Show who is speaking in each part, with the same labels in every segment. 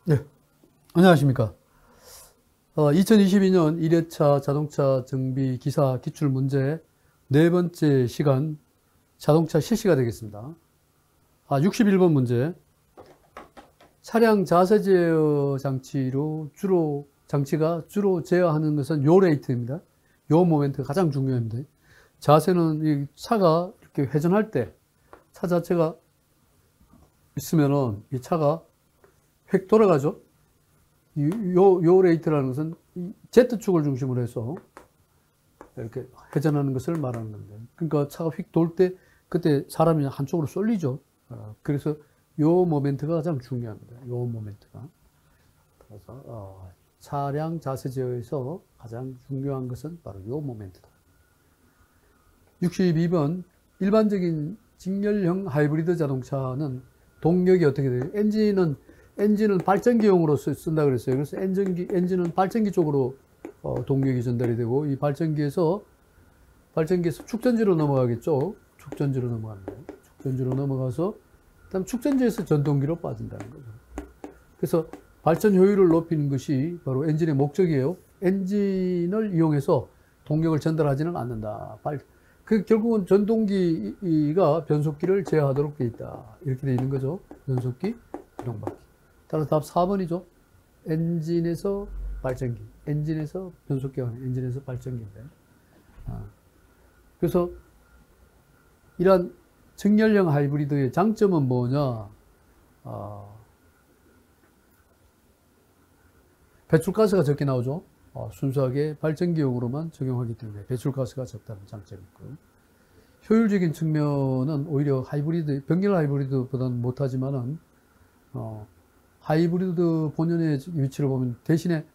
Speaker 1: 네, 안녕하십니까. 2022년 1회차 자동차 정비 기사 기출 문제 네 번째 시간 자동차 실시가 되겠습니다. 61번 문제. 차량 자세 제어 장치가 주로 제어하는 것은 요 레이트입니다. 요 모멘트가 가장 중요합니다. 자세는 이 차가 이렇게 회전할 때 차 자체가 있으면은 이 차가 획 돌아가죠. 요 레이트라는 것은 Z축을 중심으로 해서 이렇게 회전하는 것을 말하는 겁니다. 그러니까 차가 휙 돌 때 그때 사람이 한쪽으로 쏠리죠. 그래서 요 모멘트가 가장 중요합니다. 요 모멘트가. 그래서 차량 자세 제어에서 가장 중요한 것은 바로 요 모멘트다. 62번 일반적인 직렬형 하이브리드 자동차는 동력이 어떻게 돼요? 엔진은 발전기용으로 쓴다 그랬어요. 그래서 엔진은 발전기 쪽으로 동력이 전달이 되고, 이 발전기에서 축전지로 넘어가겠죠. 축전지로 넘어갑니다. 축전지로 넘어가서 그다음 축전지에서 전동기로 빠진다는 거죠. 그래서 발전 효율을 높이는 것이 바로 엔진의 목적이에요. 엔진을 이용해서 동력을 전달하지는 않는다. 결국은 전동기가 변속기를 제어하도록 되어 있다. 이렇게 되어 있는 거죠. 변속기, 기동바퀴. 따라서 답 4번이죠. 엔진에서 발전기, 엔진에서 변속기가 아니라 엔진에서 발전기인데. 그래서 이러한 직렬형 하이브리드의 장점은 뭐냐? 배출가스가 적게 나오죠. 순수하게 발전기용으로만 적용하기 때문에 배출가스가 적다는 장점이 있고요. 효율적인 측면은 오히려 병렬 하이브리드보다는 못하지만은, 하이브리드 본연의 위치를 보면 대신에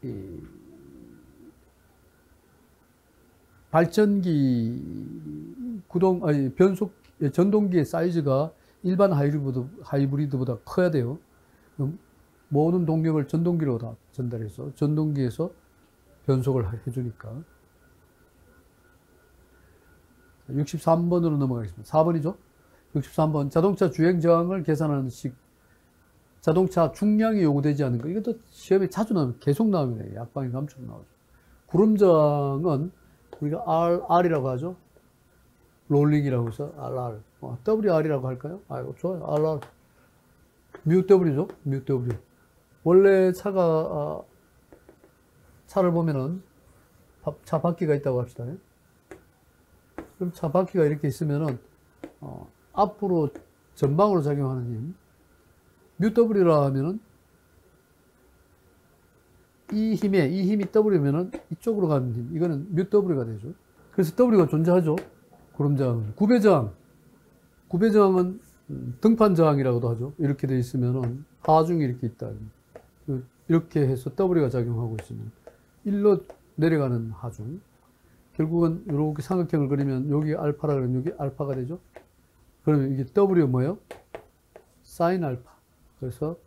Speaker 1: 이 발전기 전동기의 사이즈가 일반 하이브리드보다 커야 돼요. 모든 동력을 전동기로 다 전달해서 전동기에서 변속을 해주니까. 63번으로 넘어가겠습니다. 4번이죠. 63번 자동차 주행 저항을 계산하는 식. 자동차 중량이 요구되지 않은 거. 이것도 시험에 자주 나옵니다. 계속 나옵니다. 약방이 감축 나오죠. 구름 저항은 우리가 R이라고 하죠. 롤링이라고 해서 RR. WR이라고 할까요? 이거 좋아요. RR. 뮤W죠. 뮤W. 원래 차를 보면은 차 바퀴가 있다고 합시다. 그럼 차 바퀴가 이렇게 있으면은 앞으로 전방으로 작용하는 힘. 뮤W라 하면은 이 힘이 W면은 이쪽으로 가는 힘. 이거는 뮤W가 되죠. 그래서 W가 존재하죠. 구름저항은. 구배저항은 등판저항이라고도 하죠. 이렇게 돼 있으면은 하중이 이렇게 있다. 이렇게 해서 W가 작용하고 있으면 일로 내려가는 하중. 결국은 이렇게 삼각형을 그리면 여기 알파라 그러면 여기 알파가 되죠. 그러면 이게 W 뭐예요? 사인 알파. 그래서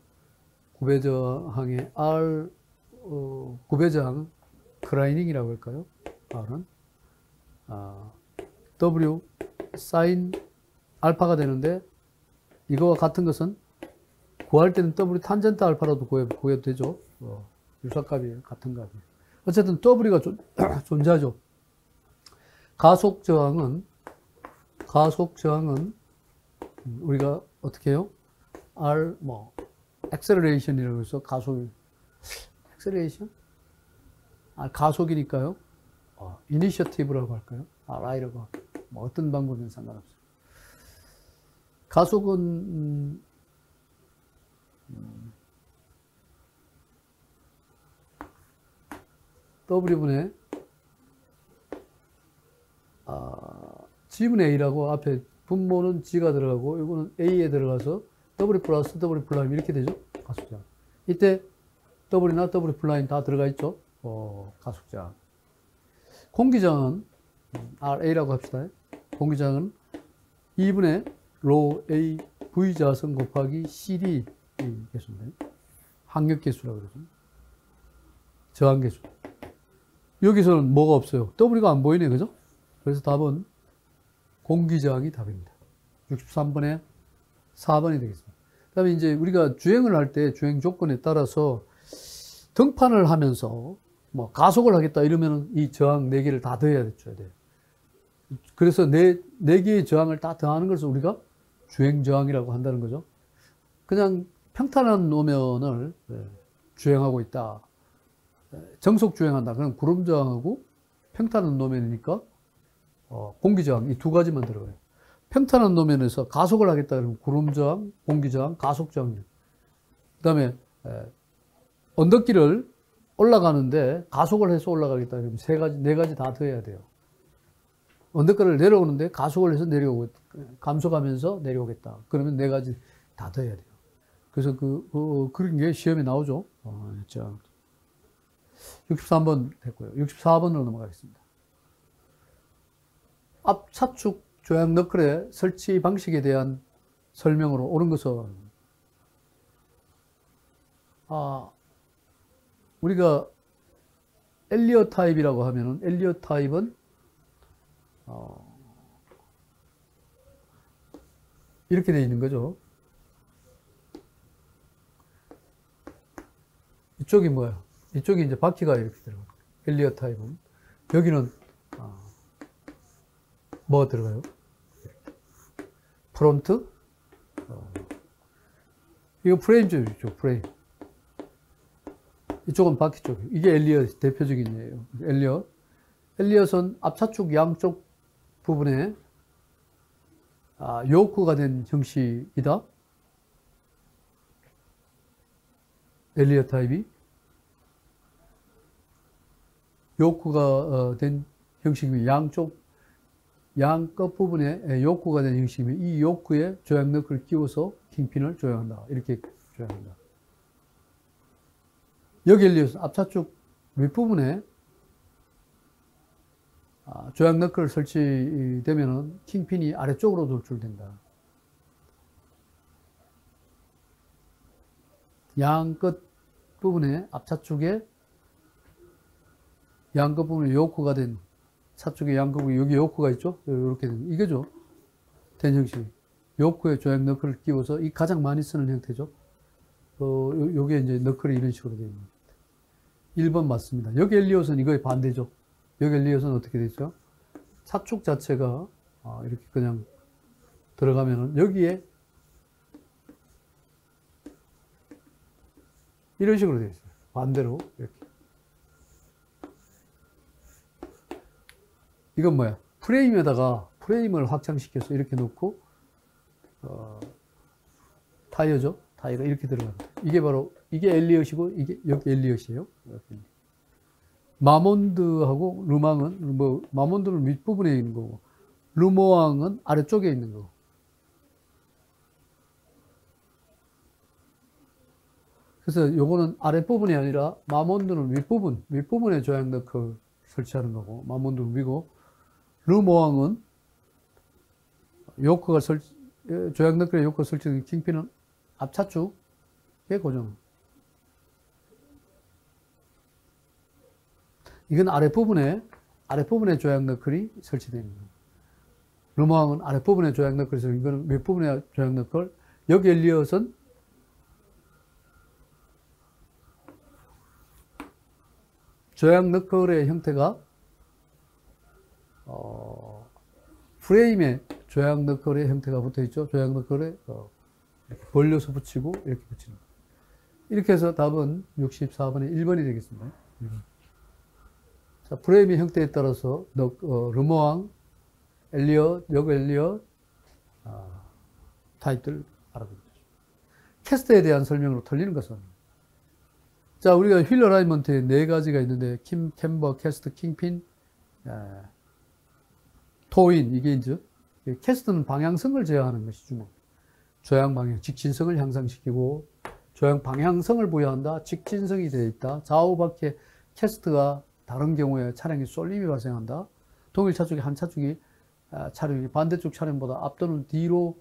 Speaker 1: 구배저항의 구배저항 클라이닝이라고 할까요? R은 W 사인 알파가 되는데, 이거와 같은 것은 구할 때는 W 탄젠트 알파라도 구해도 되죠. 유사값이에요. 같은 값이에요. 어쨌든 W가 존재하죠. 가속 저항은 우리가 어떻게 해요? 액셀레이션이라고 해서 액셀레이션? 가속이니까요. 이니셔티브라고 할까요? RI라고 할까요? 어떤 방법이든 상관없어요. 가속은 W분의 G분의 A라고 앞에 분모는 G가 들어가고 이거는 A에 들어가서 W 플러스 W 프라임 이렇게 되죠. 가속장. 이때 W나 W 프라임 다 들어가 있죠. 가속장. 공기장은 RA라고 합시다. 공기장은 2분의 로 A V 자선 곱하기 CD 개수인데, 항력계수라고 그러죠. 저항계수. 여기서는 뭐가 없어요? W가 안 보이네, 그죠? 그래서 답은 공기저항이 답입니다. 63번에 4번이 되겠습니다. 그다음에 이제 우리가 주행을 할 때 주행 조건에 따라서 등판을 하면서 뭐 가속을 하겠다 이러면은 이 저항 4개를 다 더해야 돼요. 그래서 네 개의 저항을 다 더하는 것을 우리가 주행 저항이라고 한다는 거죠. 그냥 평탄한 노면을 주행하고 있다. 정속 주행한다. 그럼 구름 저항하고 평탄한 노면이니까 공기 저항 이 두 가지만 들어가요. 평탄한 노면에서 가속을 하겠다 그러면 구름 저항, 공기 저항, 가속 저항이에요. 그다음에 언덕길을 올라가는데 가속을 해서 올라가겠다 그러면 네 가지 다 더해야 돼요. 언덕길을 내려오는데 가속을 해서 내려오고 감속하면서 내려오겠다. 그러면 네 가지 다 더해야 돼요. 그래서 그런 게 시험에 나오죠. 자, 63번 됐고요. 64번으로 넘어가겠습니다. 앞 차축 조향 너클의 설치 방식에 대한 설명으로 옳은 것은 우리가 엘리엇 타입이라고 하면은 엘리엇 타입은 이렇게 되어 있는 거죠. 이쪽이 뭐야? 이쪽이 이제 바퀴가 이렇게 들어가요. 엘리엇 타입은 여기는 뭐가 들어가요? 프론트? 이거 프레임 쪽이죠. 프레임. 이쪽은 바퀴 쪽. 이게 엘리엇 대표적인 예요. 엘리엇. 엘리엇은 앞차축 양쪽 부분에 요크가 된 형식이다. 엘리엇 타입이 요크가 된 형식이면 양 끝부분에 요크가 된 형식이면 이 요크에 조향 너클을 끼워서 킹핀을 조향한다. 이렇게 조향한다. 여기 엘리엇은 앞차축 윗부분에 조향 너클 설치되면은 킹핀이 아래쪽으로 돌출된다. 양 끝 부분에 앞차축에 양 끝 부분에 요크가 된 차축의 양 끝 부분에 여기 요크가 있죠? 이렇게 된 이거죠. 된 형식. 요크에 조향 너클을 끼워서 이 가장 많이 쓰는 형태죠. 요게 이제 너클이 이런 식으로 되어 있는. 1번 맞습니다. 여기 엘리엇은 이거의 반대죠. 여기 엘리엇은 어떻게 되죠? 차축 자체가 이렇게 그냥 들어가면은 여기에 이런 식으로 되어 있어요. 반대로 이렇게. 이건 뭐야? 프레임에다가 프레임을 확장시켜서 이렇게 놓고 타이어죠. 타이어가 이렇게 들어갑니다. 이게 엘리엇이고 이게 여기 엘리엇이에요. 마몬드하고 르망은 마몬드는 윗부분에 있는 거고 르모앙은 아래쪽에 있는 거고. 그래서 요거는 아랫부분이 아니라 마몬드는 윗부분에 조향 너클 설치하는 거고 마몬드는 위고 르모앙은 요크가 조향 너클에 요크가 설치된 킹핀은 앞차축에 고정. 이건 아랫부분에 조향 너클이 설치되어 있는 거예요. 르모앙은 아랫부분에 조향 너클이 설치되어 있는 거는 윗부분에 조향 너클. 여기 엘리엇은 조향 너클의 형태가 프레임에 조향 너클의 형태가 붙어 있죠. 조향 너클에 이렇게 벌려서 붙이고 이렇게 붙이는 거예요. 이렇게 해서 답은 64번에 1번이 되겠습니다. 자, 프레임의 형태에 따라서 르모앙, 엘리엇, 역 엘리엇 타입들 알아보죠. 캐스트에 대한 설명으로 틀리는 것은 자, 우리가 휠 어라이먼트에 4가지가 있는데 캠버, 캐스트, 킹핀, 토인 이게 이제 캐스트는 방향성을 제어하는 것이 중요합니다. 조향 방향, 직진성을 향상시키고 조향 방향성을 부여한다. 직진성이 되어 있다. 좌우 바퀴에 캐스트가 다른 경우에 차량에 쏠림이 발생한다. 동일 차축이 한 차축이 차량이 반대쪽 차량보다 앞 또는 뒤로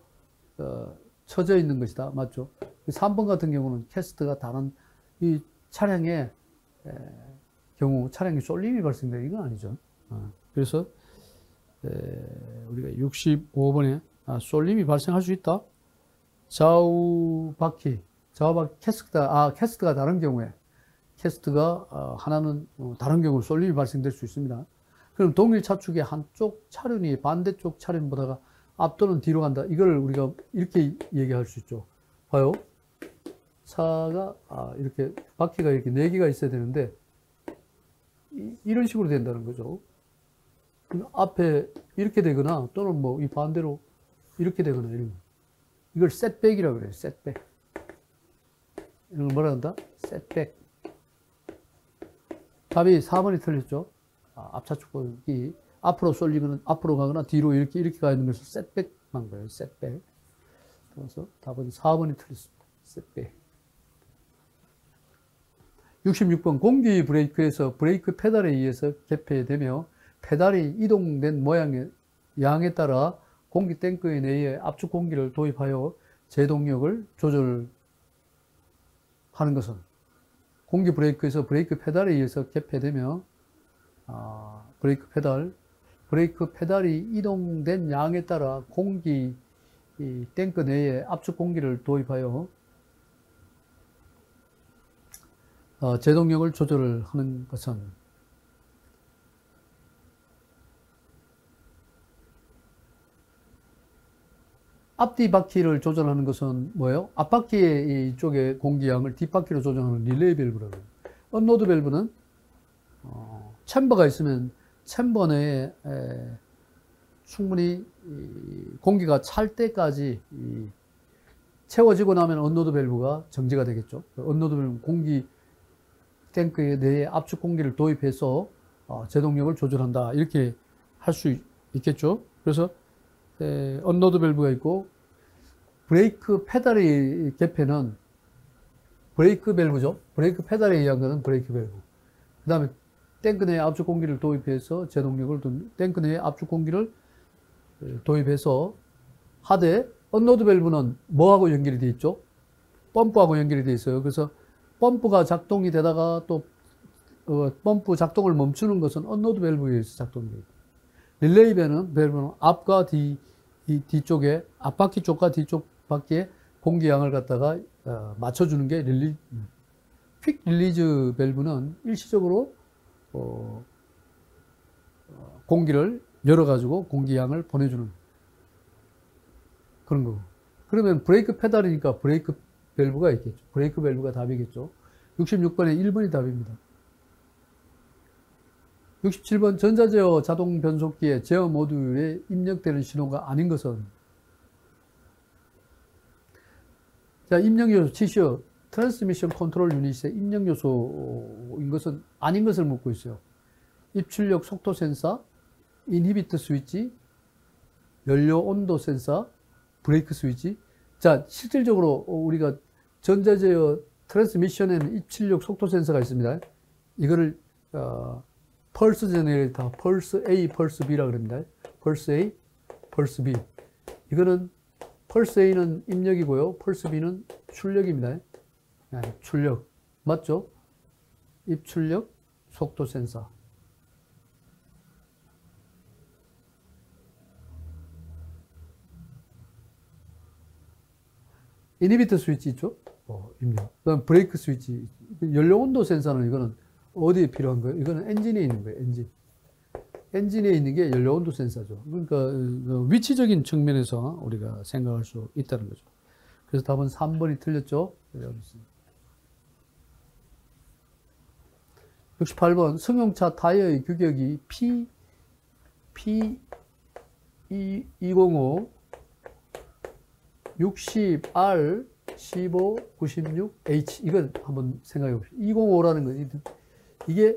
Speaker 1: 처져 있는 것이다. 맞죠? 3번 같은 경우는 캐스트가 다른 이 차량의 경우 차량에 쏠림이 발생돼 이건 아니죠. 그래서 우리가 65번에 쏠림이 발생할 수 있다. 좌우 바퀴 캐스트가 다른 경우에 캐스트가 하나는 다른 경우 쏠림이 발생될 수 있습니다. 그럼 동일 차축의 한쪽 차륜이 반대쪽 차륜보다가 앞도는 뒤로 간다. 이걸 우리가 이렇게 얘기할 수 있죠. 봐요. 차가 이렇게 바퀴가 이렇게 4개가 있어야 되는데 이런 식으로 된다는 거죠. 앞에 이렇게 되거나 또는 뭐 이 반대로 이렇게 되거나 이런 거. 이걸 셋백이라고 그래요. 셋백. 이런 걸 뭐라 한다? 셋백. 답이 4번이 틀렸죠. 앞차축이 앞으로 쏠리거나 앞으로 가거나 뒤로 이렇게 가 있는 것을 셋백한 거예요. 셋백. 그래서 답은 4번이 틀렸습니다. 셋백. 66번 공기 브레이크에서 브레이크 페달에 의해서 개폐되며 페달이 이동된 모양의 양에 따라 공기 탱크에 내에 압축 공기를 도입하여 제동력을 조절하는 것은 공기 브레이크에서 브레이크 페달에 의해서 개폐되며 브레이크 페달이 이동된 양에 따라 공기 탱크 내에 압축 공기를 도입하여 제동력을 조절하는 것은 앞뒤 바퀴를 조절하는 것은 뭐예요? 앞바퀴의 이쪽에 공기양을 뒷바퀴로 조절하는 릴레이 밸브라고 해요. 언로드 밸브는 챔버가 있으면 챔버 내에 충분히 공기가 찰 때까지 채워지고 나면 언로드 밸브가 정지가 되겠죠. 언로드 밸브는 공기 탱크 내에 압축 공기를 도입해서 제동력을 조절한다. 이렇게 할 수 있겠죠. 그래서 언로드 밸브가 있고 브레이크 페달의 개폐는 브레이크 밸브죠. 브레이크 페달에 의한 것은 브레이크 밸브. 그 다음에 탱크 내에 압축 공기를 도입해서 제동력을 탱크 내에 압축 공기를 도입해서 하되 언로드 밸브는 뭐하고 연결이 되어 있죠? 펌프하고 연결이 되어 있어요. 그래서 펌프가 작동이 되다가 또 펌프 작동을 멈추는 것은 언로드 밸브에 의해서 작동이 됩니다. 릴레이 밸브는 앞과 뒤쪽에 앞바퀴 쪽과 뒤쪽 바퀴에 공기양을 갖다가 맞춰주는 게 퀵 릴리즈 밸브는 일시적으로 공기를 열어가지고 공기양을 보내주는 그런 거고. 그러면 브레이크 페달이니까 브레이크 밸브가 있겠죠. 브레이크 밸브가 답이겠죠. 66번에 1번이 답입니다. 67번 전자제어 자동 변속기의 제어 모듈에 입력되는 신호가 아닌 것은 자, 입력 요소 치시오. 트랜스미션 컨트롤 유닛의 입력 요소인 것은 아닌 것을 묻고 있어요. 입출력 속도 센서, 인히비트 스위치, 연료 온도 센서, 브레이크 스위치. 자, 실질적으로 우리가 전자제어 트랜스미션에는 입출력 속도 센서가 있습니다. 이거를 펄스 제너레이터, 펄스 A, 펄스 B라고 합니다. 펄스 A, 펄스 B. 이거는 펄스 A는 입력이고요. 펄스 B는 출력입니다. 출력. 맞죠? 입출력 속도 센서. 이니비터 스위치 있죠? 입력. 그 다음 브레이크 스위치. 연료 온도 센서는 이거는 어디에 필요한 거예요? 이거는 엔진에 있는 거예요, 엔진. 엔진에 있는 게 연료 온도 센서죠. 그러니까 위치적인 측면에서 우리가 생각할 수 있다는 거죠. 그래서 답은 3번이 틀렸죠. 68번 승용차 타이어의 규격이 P205 60R 15 96H 이걸 한번 생각해 봅시다. 205라는 것이 이게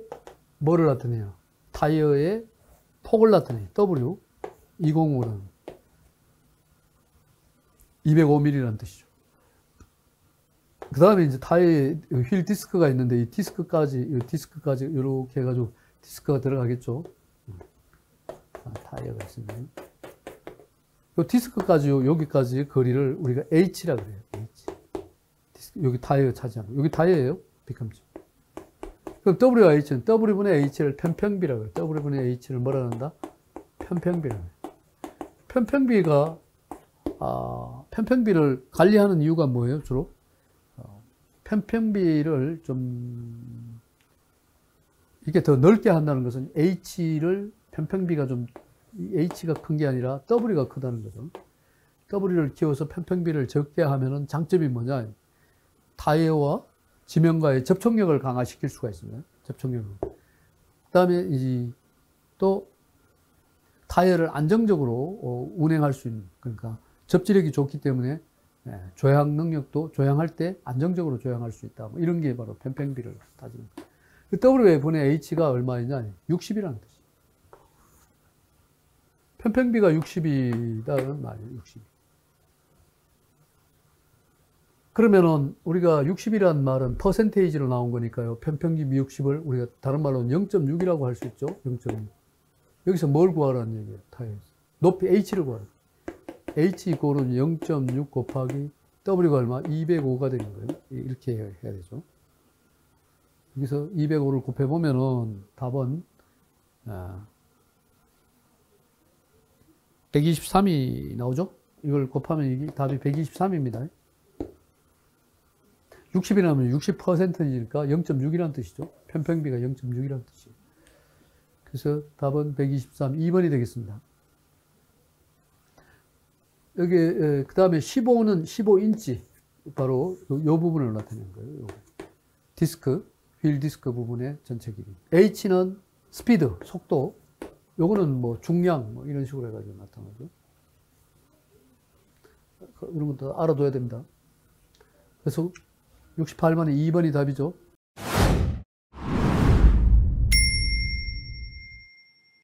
Speaker 1: 뭐를 나타내요? 타이어의 폭을 나타내요. W 205는 205mm라는 뜻이죠. 그 다음에 이제 타이어에 휠 디스크가 있는데 이 디스크까지 이렇게 해가지고 디스크가 들어가겠죠. 타이어가 있으면 이 디스크까지 여기까지 거리를 우리가 H라고 그래요. H. 여기 타이어 차지하는 여기 타이어예요. 뒤꿈치. 그럼 W와 H는 W분의 H를 편평비라고 해요. W분의 H를 뭐라 한다? 편평비라고 해요. 편평비가 편평비를 관리하는 이유가 뭐예요, 주로? 편평비를 좀, 이게 더 넓게 한다는 것은 H를, 편평비가 좀, H가 큰 게 아니라 W가 크다는 거죠. W를 키워서 편평비를 적게 하면은 장점이 뭐냐? 타이어와 지면과의 접촉력을 강화시킬 수가 있습니다. 접촉력을. 그 다음에 이제 또 타이어를 안정적으로 운행할 수 있는, 그러니까 접지력이 좋기 때문에 조향 능력도 조향할 때 안정적으로 조향할 수 있다. 뭐 이런 게 바로 편평비를 따지는 거예요. 그 W에 분의 H가 얼마이냐? 60이라는 뜻이에요. 편평비가 60이다는 말이에요. 60. 그러면은 우리가 60이라는 말은 퍼센테이지로 나온 거니까요. 편평비 60을 우리가 다른 말로는 0.6이라고 할 수 있죠. 0.6. 여기서 뭘 구하라는 얘기예요? 타이어에서. 높이 H를 구하라. H 이꼴은 0.6 곱하기 W가 얼마? 205가 되는 거예요. 이렇게 해야 되죠. 여기서 205를 곱해보면은 답은 123이 나오죠? 이걸 곱하면 이게 답이 123입니다. 60이라면 60%니까 0.6이라는 뜻이죠. 편평비가 0.6이라는 뜻이에요. 그래서 답은 123, 2번이 되겠습니다. 여기, 그 다음에 15는 15인치. 바로 이 부분을 나타내는 거예요. 요거. 디스크, 휠 디스크 부분의 전체 길이. H는 스피드, 속도. 요거는 뭐 중량, 뭐 이런 식으로 해가지고 나타나죠. 이런 것도 알아둬야 됩니다. 그래서 68번에 2번이 답이죠.